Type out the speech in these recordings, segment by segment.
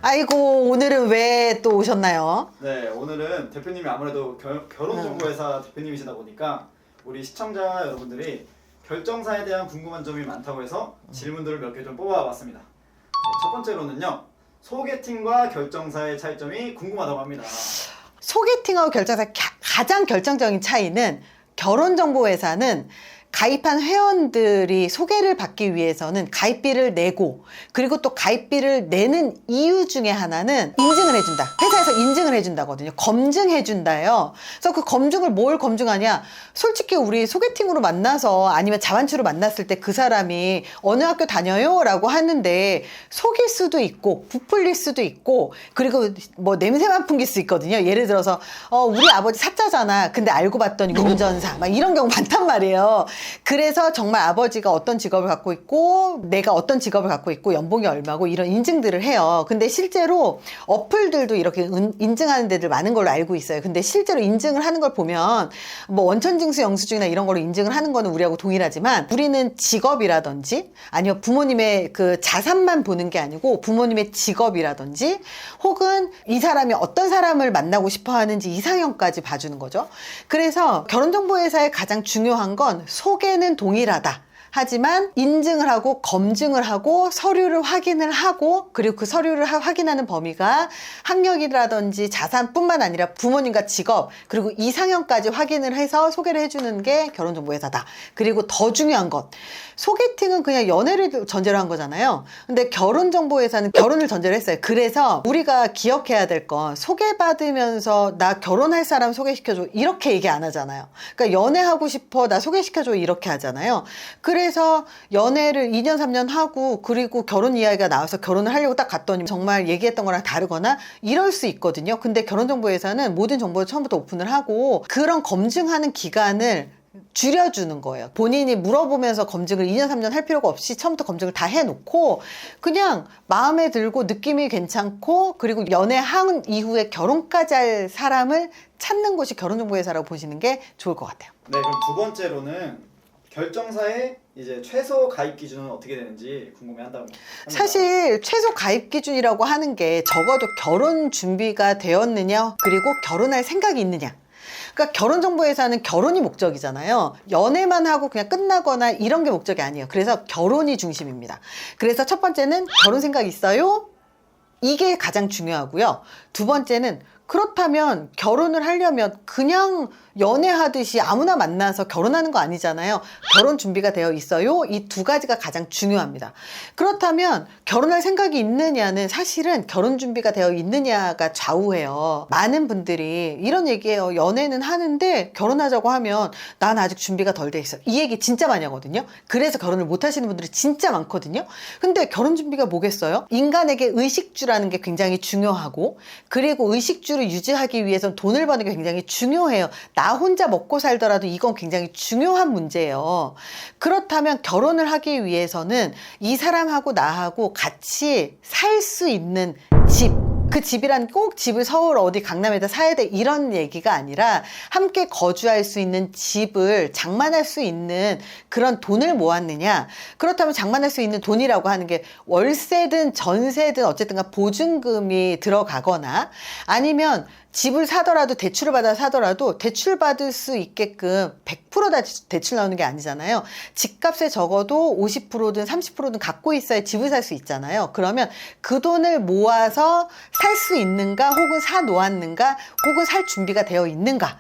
아이고, 오늘은 왜 또 오셨나요? 네, 오늘은 대표님이 아무래도 결혼정보회사 대표님이시다 보니까 우리 시청자 여러분들이 결정사에 대한 궁금한 점이 많다고 해서 질문들을 몇 개 좀 뽑아봤습니다. 네, 첫 번째로는요, 소개팅과 결정사의 차이점이 궁금하다고 합니다. 소개팅하고 결정사 가장 결정적인 차이는 결혼정보회사는 가입한 회원들이 소개를 받기 위해서는 가입비를 내고, 그리고 또 가입비를 내는 이유 중에 하나는 인증을 해준다. 회사에서 인증을 해준다거든요. 검증해준다요. 그래서 그 검증을 뭘 검증하냐? 솔직히 우리 소개팅으로 만나서 아니면 자반추로 만났을 때 그 사람이 어느 학교 다녀요? 라고 하는데 속일 수도 있고 부풀릴 수도 있고, 그리고 뭐 냄새만 풍길 수 있거든요. 예를 들어서 우리 아버지 사자잖아. 근데 알고 봤더니 운전사. 막 이런 경우 많단 말이에요. 그래서 정말 아버지가 어떤 직업을 갖고 있고 내가 어떤 직업을 갖고 있고 연봉이 얼마고 이런 인증들을 해요. 근데 실제로 어플들도 이렇게 인증하는 데들 많은 걸로 알고 있어요. 근데 실제로 인증을 하는 걸 보면 뭐 원천징수 영수증이나 이런 걸로 인증을 하는 거는 우리하고 동일하지만, 우리는 직업이라든지 아니면 부모님의 그 자산만 보는 게 아니고 부모님의 직업이라든지 혹은 이 사람이 어떤 사람을 만나고 싶어 하는지 이상형까지 봐주는 거죠. 그래서 결혼정보회사의 가장 중요한 건 소개는 동일하다. 하지만 인증을 하고 검증을 하고 서류를 확인을 하고, 그리고 그 서류를 확인하는 범위가 학력이라든지 자산뿐만 아니라 부모님과 직업 그리고 이상형까지 확인을 해서 소개를 해주는 게 결혼정보회사다. 그리고 더 중요한 것, 소개팅은 그냥 연애를 전제로 한 거잖아요. 근데 결혼정보회사는 결혼을 전제로 했어요. 그래서 우리가 기억해야 될 건, 소개받으면서 나 결혼할 사람 소개시켜줘 이렇게 얘기 안 하잖아요. 그러니까 연애하고 싶어 나 소개시켜줘 이렇게 하잖아요. 그래서 연애를 2년 3년 하고 그리고 결혼 이야기가 나와서 결혼을 하려고 딱 갔더니 정말 얘기했던 거랑 다르거나 이럴 수 있거든요. 근데 결혼정보회사는 모든 정보를 처음부터 오픈을 하고 그런 검증하는 기간을 줄여주는 거예요. 본인이 물어보면서 검증을 2년 3년 할 필요가 없이 처음부터 검증을 다 해놓고 그냥 마음에 들고 느낌이 괜찮고 그리고 연애한 이후에 결혼까지 할 사람을 찾는 곳이 결혼정보회사라고 보시는 게 좋을 것 같아요. 네, 그럼 두 번째로는 결정사의 이제 최소 가입 기준은 어떻게 되는지 궁금해한다고 합니다. 사실 최소 가입 기준이라고 하는 게 적어도 결혼 준비가 되었느냐, 그리고 결혼할 생각이 있느냐. 그러니까 결혼정보회사는 결혼이 목적이잖아요. 연애만 하고 그냥 끝나거나 이런 게 목적이 아니에요. 그래서 결혼이 중심입니다. 그래서 첫 번째는 결혼 생각 있어요? 이게 가장 중요하고요. 두 번째는 그렇다면 결혼을 하려면 그냥 연애하듯이 아무나 만나서 결혼하는 거 아니잖아요. 결혼 준비가 되어 있어요? 이 두 가지가 가장 중요합니다. 그렇다면 결혼할 생각이 있느냐는 사실은 결혼 준비가 되어 있느냐가 좌우해요. 많은 분들이 이런 얘기해요. 연애는 하는데 결혼하자고 하면 난 아직 준비가 덜 돼 있어. 이 얘기 진짜 많이 하거든요. 그래서 결혼을 못 하시는 분들이 진짜 많거든요. 근데 결혼 준비가 뭐겠어요? 인간에게 의식주라는 게 굉장히 중요하고, 그리고 의식주를 유지하기 위해서는 돈을 버는 게 굉장히 중요해요. 나 혼자 먹고 살더라도 이건 굉장히 중요한 문제예요. 그렇다면 결혼을 하기 위해서는 이 사람하고 나하고 같이 살 수 있는 집, 그 집이란 꼭 집을 서울 어디 강남에다 사야 돼 이런 얘기가 아니라 함께 거주할 수 있는 집을 장만할 수 있는 그런 돈을 모았느냐. 그렇다면 장만할 수 있는 돈이라고 하는 게 월세든 전세든 어쨌든 보증금이 들어가거나, 아니면 집을 사더라도 대출을 받아 사더라도 대출 받을 수 있게끔 100%다 대출 나오는 게 아니잖아요. 집값에 적어도 50%든 30%든 갖고 있어야 집을 살 수 있잖아요. 그러면 그 돈을 모아서 살 수 있는가, 혹은 사 놓았는가, 혹은 살 준비가 되어 있는가.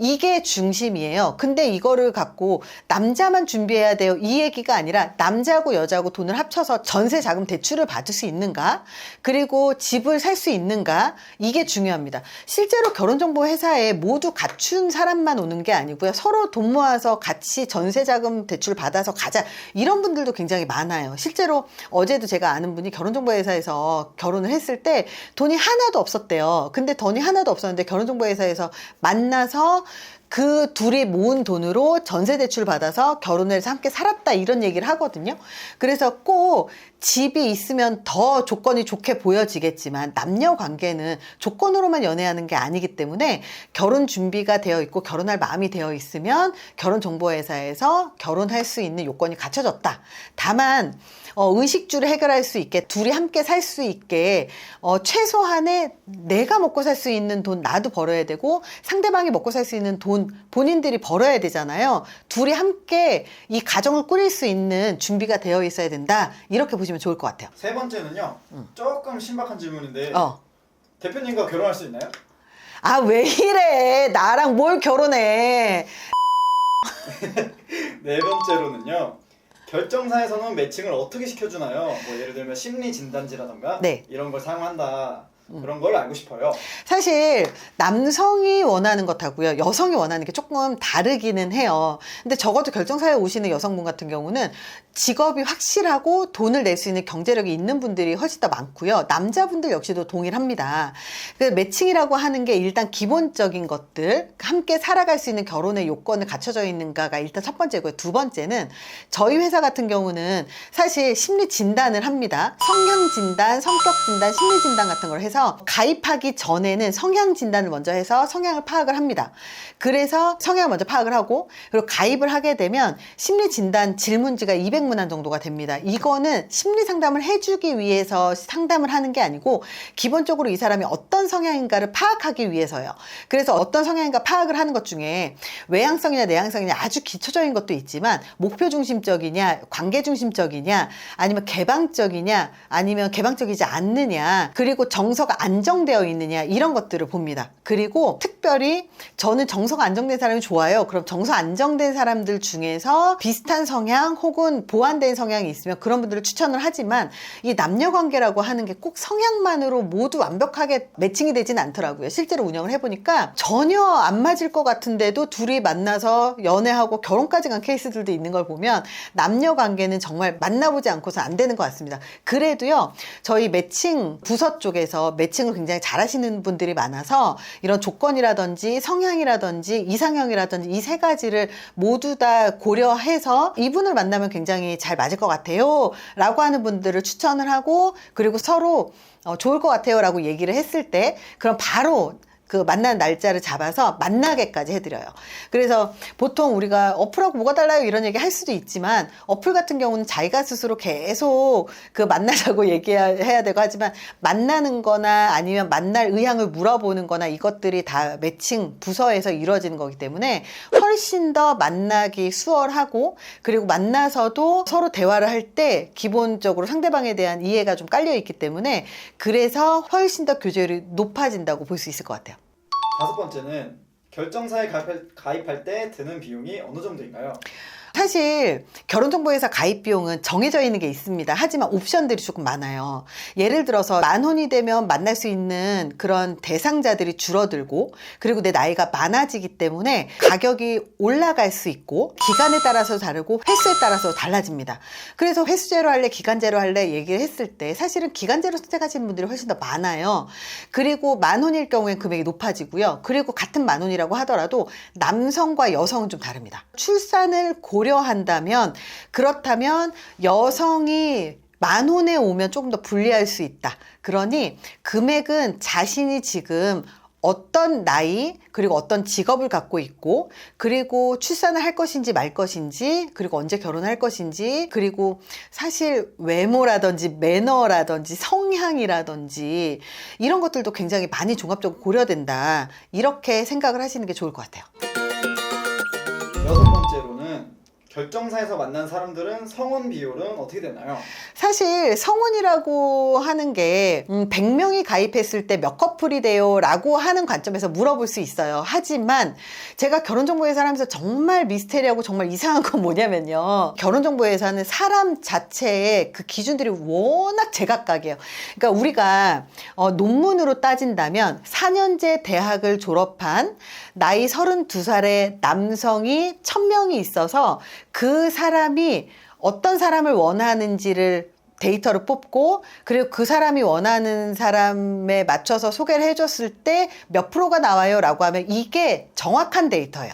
이게 중심이에요. 근데 이거를 갖고 남자만 준비해야 돼요 이 얘기가 아니라, 남자고 여자고 돈을 합쳐서 전세 자금 대출을 받을 수 있는가, 그리고 집을 살 수 있는가, 이게 중요합니다. 실제로 결혼정보회사에 모두 갖춘 사람만 오는 게 아니고요. 서로 돈 모아서 같이 전세 자금 대출 받아서 가자 이런 분들도 굉장히 많아요. 실제로 어제도 제가 아는 분이 결혼정보회사에서 결혼을 했을 때 돈이 하나도 없었대요. 근데 돈이 하나도 없었는데 결혼정보회사에서 만나서 그 둘이 모은 돈으로 전세 대출 받아서 결혼을 해서 함께 살았다 이런 얘기를 하거든요. 그래서 꼭 집이 있으면 더 조건이 좋게 보여지겠지만 남녀 관계는 조건으로만 연애하는 게 아니기 때문에 결혼 준비가 되어 있고 결혼할 마음이 되어 있으면 결혼정보회사에서 결혼할 수 있는 요건이 갖춰졌다. 다만 의식주를 해결할 수 있게 둘이 함께 살 수 있게 최소한의 내가 먹고 살 수 있는 돈 나도 벌어야 되고 상대방이 먹고 살 수 있는 돈 본인들이 벌어야 되잖아요. 둘이 함께 이 가정을 꾸릴 수 있는 준비가 되어 있어야 된다. 이렇게 보시면 좋을 것 같아요. 세 번째는요. 조금 신박한 질문인데 어. 대표님과 결혼할 수 있나요? 아, 왜 이래? 나랑 뭘 결혼해? 네 번째로는요. 결정사에서는 매칭을 어떻게 시켜주나요? 뭐 예를 들면 심리 진단지라던가 네. 이런 걸 사용한다. 그런 걸 알고 싶어요. 사실 남성이 원하는 것하고요 여성이 원하는 게 조금 다르기는 해요. 근데 적어도 결정사에 오시는 여성분 같은 경우는 직업이 확실하고 돈을 낼 수 있는 경제력이 있는 분들이 훨씬 더 많고요. 남자분들 역시도 동일합니다. 그래서 매칭이라고 하는 게 일단 기본적인 것들, 함께 살아갈 수 있는 결혼의 요건을 갖춰져 있는가가 일단 첫 번째고요. 두 번째는 저희 회사 같은 경우는 사실 심리 진단을 합니다. 성향 진단, 성격 진단, 심리 진단 같은 걸 해서 가입하기 전에는 성향 진단을 먼저 해서 성향을 파악을 합니다. 그래서 성향을 먼저 파악을 하고 그리고 가입을 하게 되면 심리 진단 질문지가 200문항 정도가 됩니다. 이거는 심리 상담을 해주기 위해서 상담을 하는 게 아니고 기본적으로 이 사람이 어떤 성향인가를 파악하기 위해서요. 그래서 어떤 성향인가 파악을 하는 것 중에 외향성이냐 내향성이냐 아주 기초적인 것도 있지만 목표 중심적이냐 관계 중심적이냐 아니면 개방적이냐 아니면 개방적이지 않느냐 그리고 정서가 안정되어 있느냐 이런 것들을 봅니다. 그리고 특별히 저는 정서가 안정된 사람이 좋아요. 그럼 정서 안정된 사람들 중에서 비슷한 성향 혹은 보완된 성향이 있으면 그런 분들을 추천을 하지만 이 남녀 관계라고 하는 게 꼭 성향만으로 모두 완벽하게 매칭이 되진 않더라고요. 실제로 운영을 해보니까 전혀 안 맞을 것 같은데도 둘이 만나서 연애하고 결혼까지 간 케이스들도 있는 걸 보면 남녀 관계는 정말 만나보지 않고서 안 되는 것 같습니다. 그래도요 저희 매칭 부서 쪽에서 매칭을 굉장히 잘하시는 분들이 많아서 이런 조건이라든지 성향이라든지 이상형이라든지 이 세 가지를 모두 다 고려해서 이분을 만나면 굉장히 잘 맞을 것 같아요 라고 하는 분들을 추천을 하고 그리고 서로 좋을 것 같아요 라고 얘기를 했을 때 그럼 바로 그 만나는 날짜를 잡아서 만나게까지 해드려요. 그래서 보통 우리가 어플하고 뭐가 달라요 이런 얘기 할 수도 있지만 어플 같은 경우는 자기가 스스로 계속 그 만나자고 얘기해야 되고 하지만 만나는 거나 아니면 만날 의향을 물어보는 거나 이것들이 다 매칭 부서에서 이루어지는 거기 때문에 훨씬 더 만나기 수월하고 그리고 만나서도 서로 대화를 할 때 기본적으로 상대방에 대한 이해가 좀 깔려 있기 때문에 그래서 훨씬 더 교제율이 높아진다고 볼 수 있을 것 같아요. 다섯 번째는 결정사에 가입할 때 드는 비용이 어느 정도인가요? 사실 결혼정보회사 가입 비용은 정해져 있는 게 있습니다. 하지만 옵션들이 조금 많아요. 예를 들어서 만혼이 되면 만날 수 있는 그런 대상자들이 줄어들고 그리고 내 나이가 많아지기 때문에 가격이 올라갈 수 있고 기간에 따라서 다르고 횟수에 따라서 달라집니다. 그래서 횟수제로 할래 기간제로 할래 얘기를 했을 때 사실은 기간제로 선택하시는 분들이 훨씬 더 많아요. 그리고 만혼일 경우엔 금액이 높아지고요. 그리고 같은 만혼이라고 하더라도 남성과 여성은 좀 다릅니다. 출산을 고려한다면 그렇다면 여성이 만혼에 오면 조금 더 불리할 수 있다. 그러니 금액은 자신이 지금 어떤 나이 그리고 어떤 직업을 갖고 있고 그리고 출산을 할 것인지 말 것인지 그리고 언제 결혼할 것인지 그리고 사실 외모라든지 매너라든지 성향이라든지 이런 것들도 굉장히 많이 종합적으로 고려된다. 이렇게 생각을 하시는 게 좋을 것 같아요. 여섯 번째로는 결정사에서 만난 사람들은 성혼 비율은 어떻게 되나요? 사실 성혼이라고 하는 게 100명이 가입했을 때 몇 커플이 돼요? 라고 하는 관점에서 물어볼 수 있어요. 하지만 제가 결혼정보회사를 하면서 정말 미스테리하고 정말 이상한 건 뭐냐면요. 결혼정보회사는 사람 자체의 그 기준들이 워낙 제각각이에요. 그러니까 우리가 논문으로 따진다면 4년제 대학을 졸업한 나이 32살의 남성이 1000명이 있어서 그 사람이 어떤 사람을 원하는지를 데이터를 뽑고 그리고 그 사람이 원하는 사람에 맞춰서 소개를 해줬을 때 몇 프로가 나와요 라고 하면 이게 정확한 데이터예요.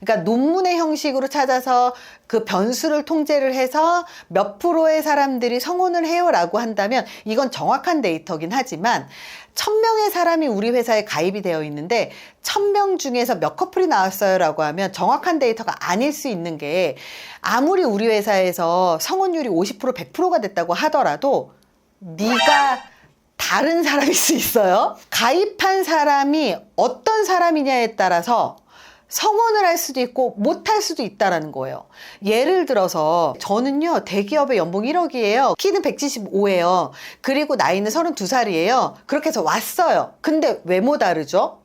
그러니까 논문의 형식으로 찾아서 그 변수를 통제를 해서 몇 프로의 사람들이 성혼을 해요 라고 한다면 이건 정확한 데이터긴 하지만 1000명의 사람이 우리 회사에 가입이 되어 있는데 1000명 중에서 몇 커플이 나왔어요 라고 하면 정확한 데이터가 아닐 수 있는 게 아무리 우리 회사에서 성혼율이 50% 100%가 됐다고 하더라도 네가 다른 사람일 수 있어요. 가입한 사람이 어떤 사람이냐에 따라서 성혼을 할 수도 있고 못할 수도 있다라는 거예요. 예를 들어서 저는요 대기업의 연봉 1억이에요. 키는 175예요. 그리고 나이는 32살이에요. 그렇게 해서 왔어요. 근데 외모 다르죠?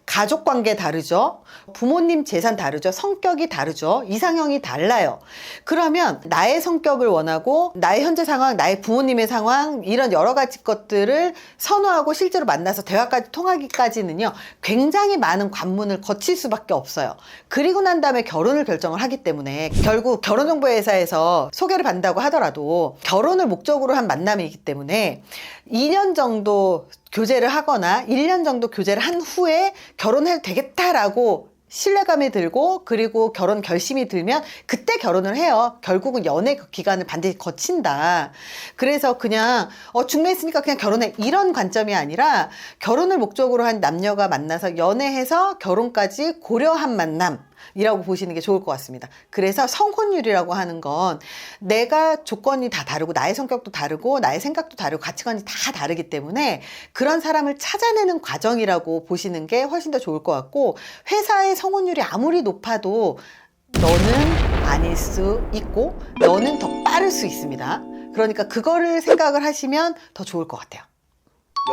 가족관계 다르죠? 부모님 재산 다르죠? 성격이 다르죠? 이상형이 달라요. 그러면 나의 성격을 원하고 나의 현재 상황, 나의 부모님의 상황 이런 여러 가지 것들을 선호하고 실제로 만나서 대화까지 통하기까지는요 굉장히 많은 관문을 거칠 수밖에 없어요. 그리고 난 다음에 결혼을 결정을 하기 때문에 결국 결혼정보회사에서 소개를 받는다고 하더라도 결혼을 목적으로 한 만남이기 때문에 2년 정도 교제를 하거나 1년 정도 교제를 한 후에 결혼해도 되겠다라고 신뢰감이 들고 그리고 결혼 결심이 들면 그때 결혼을 해요. 결국은 연애 기간을 반드시 거친다. 그래서 그냥 중매했으니까 그냥 결혼해 이런 관점이 아니라 결혼을 목적으로 한 남녀가 만나서 연애해서 결혼까지 고려한 만남이라고 보시는 게 좋을 것 같습니다. 그래서 성혼율이라고 하는 건 내가 조건이 다 다르고 나의 성격도 다르고 나의 생각도 다르고 가치관이 다 다르기 때문에 그런 사람을 찾아내는 과정이라고 보시는 게 훨씬 더 좋을 것 같고 회사의 성혼율이 아무리 높아도 너는 아닐 수 있고 너는 더 빠를 수 있습니다. 그러니까 그거를 생각을 하시면 더 좋을 것 같아요.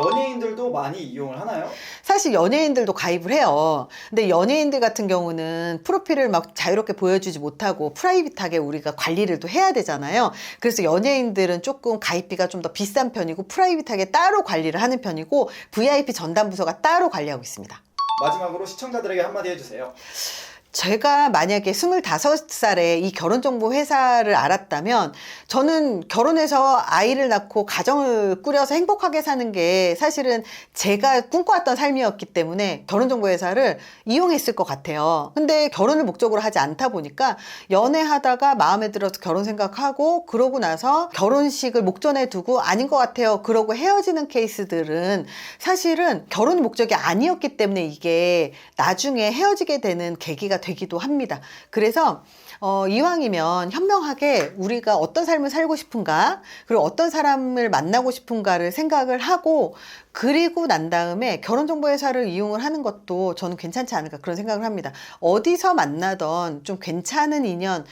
연예인들도 많이 이용을 하나요? 사실 연예인들도 가입을 해요. 근데 연예인들 같은 경우는 프로필을 막 자유롭게 보여주지 못하고 프라이빗하게 우리가 관리를 또 해야 되잖아요. 그래서 연예인들은 조금 가입비가 좀 더 비싼 편이고 프라이빗하게 따로 관리를 하는 편이고 VIP 전담부서가 따로 관리하고 있습니다. 마지막으로 시청자들에게 한마디 해주세요. 제가 만약에 25살에 이 결혼정보 회사를 알았다면 저는 결혼해서 아이를 낳고 가정을 꾸려서 행복하게 사는 게 사실은 제가 꿈꿔왔던 삶이었기 때문에 결혼정보 회사를 이용했을 것 같아요. 근데 결혼을 목적으로 하지 않다 보니까 연애하다가 마음에 들어서 결혼 생각하고 그러고 나서 결혼식을 목전에 두고 아닌 것 같아요. 그러고 헤어지는 케이스들은 사실은 결혼이 목적이 아니었기 때문에 이게 나중에 헤어지게 되는 계기가 되기도 합니다. 그래서 이왕이면 현명하게 우리가 어떤 삶을 살고 싶은가 그리고 어떤 사람을 만나고 싶은가를 생각을 하고 그리고 난 다음에 결혼정보회사를 이용을 하는 것도 저는 괜찮지 않을까 그런 생각을 합니다. 어디서 만나던 좀 괜찮은 인연,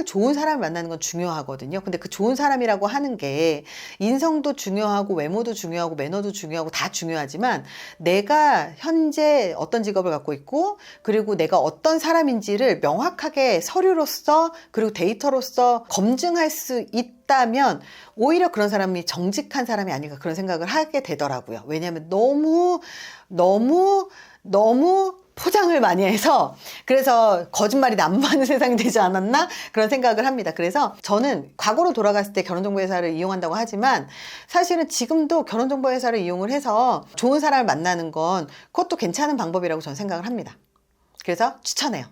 좋은 사람을 만나는 건 중요하거든요. 근데 그 좋은 사람이라고 하는 게 인성도 중요하고 외모도 중요하고 매너도 중요하고 다 중요하지만 내가 현재 어떤 직업을 갖고 있고 그리고 내가 어떤 사람인지를 명확하게 서류로서 그리고 데이터로서 검증할 수 있다면 오히려 그런 사람이 정직한 사람이 아닌가 그런 생각을 하게 되더라고요. 왜냐하면 너무 포장을 많이 해서 그래서 거짓말이 난무하는 세상이 되지 않았나 그런 생각을 합니다. 그래서 저는 과거로 돌아갔을 때 결혼정보회사를 이용한다고 하지만 사실은 지금도 결혼정보회사를 이용을 해서 좋은 사람을 만나는 건 그것도 괜찮은 방법이라고 저는 생각을 합니다. 그래서 추천해요.